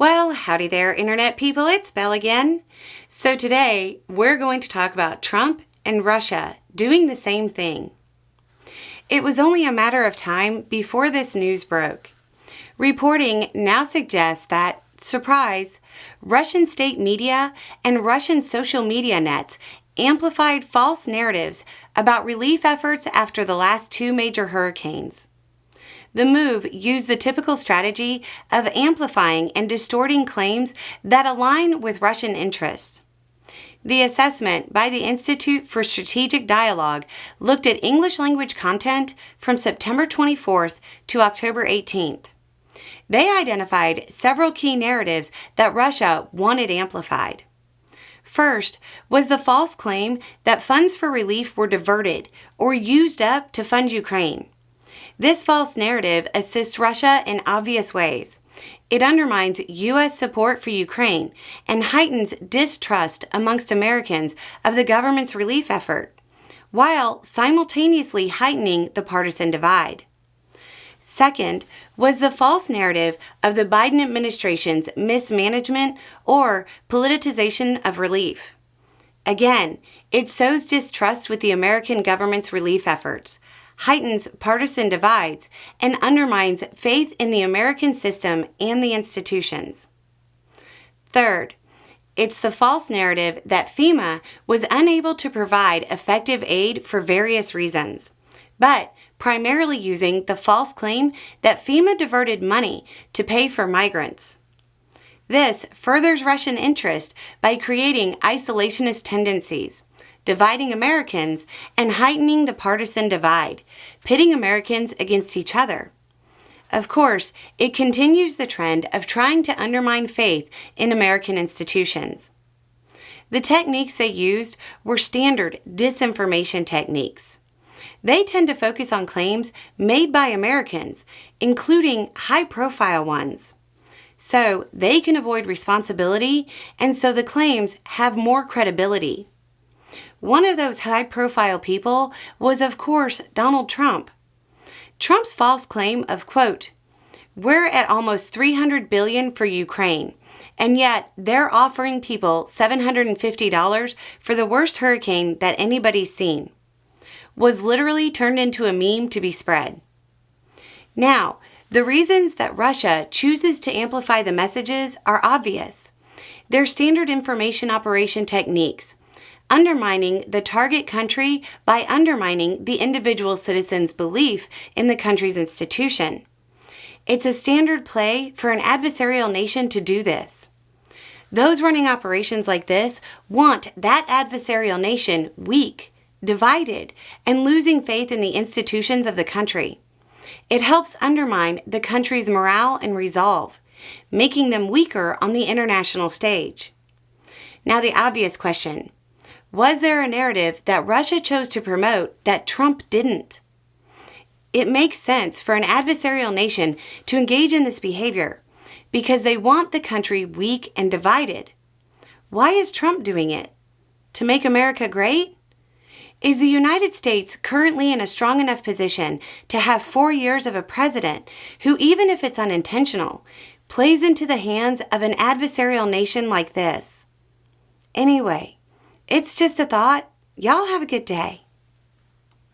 Well, howdy there, Internet people. It's Belle again. So today, we're going to talk about Trump and Russia doing the same thing. It was only a matter of time before this news broke. Reporting now suggests that, surprise, Russian state media and Russian social media nets amplified false narratives about relief efforts after the last two major hurricanes. The move used the typical strategy of amplifying and distorting claims that align with Russian interests. The assessment by the Institute for Strategic Dialogue looked at English language content from September 24th to October 18th. They identified several key narratives that Russia wanted amplified. First was the false claim that funds for relief were diverted or used up to fund Ukraine. This false narrative assists Russia in obvious ways. It undermines U.S. support for Ukraine and heightens distrust amongst Americans of the government's relief effort, while simultaneously heightening the partisan divide. Second was the false narrative of the Biden administration's mismanagement or politicization of relief. Again, it sows distrust with the American government's relief efforts, heightens partisan divides, and undermines faith in the American system and the institutions. Third, it's the false narrative that FEMA was unable to provide effective aid for various reasons, but primarily using the false claim that FEMA diverted money to pay for migrants. This furthers Russian interest by creating isolationist tendencies, dividing Americans, and heightening the partisan divide, pitting Americans against each other. Of course, it continues the trend of trying to undermine faith in American institutions. The techniques they used were standard disinformation techniques. They tend to focus on claims made by Americans, including high-profile ones. So they can avoid responsibility, and so the claims have more credibility. One of those high-profile people was, of course, Donald Trump. Trump's false claim of, quote, "We're at almost $300 billion for Ukraine, and yet they're offering people $750 for the worst hurricane that anybody's seen," was literally turned into a meme to be spread. Now, the reasons that Russia chooses to amplify the messages are obvious. They're standard information operation techniques, undermining the target country by undermining the individual citizen's belief in the country's institution. It's a standard play for an adversarial nation to do this. Those running operations like this want that adversarial nation weak, divided, and losing faith in the institutions of the country. It helps undermine the country's morale and resolve, making them weaker on the international stage. Now the obvious question: was there a narrative that Russia chose to promote that Trump didn't? It makes sense for an adversarial nation to engage in this behavior because they want the country weak and divided. Why is Trump doing it? To make America great? Is the United States currently in a strong enough position to have 4 years of a president who, even if it's unintentional, plays into the hands of an adversarial nation like this? Anyway, it's just a thought. Y'all have a good day.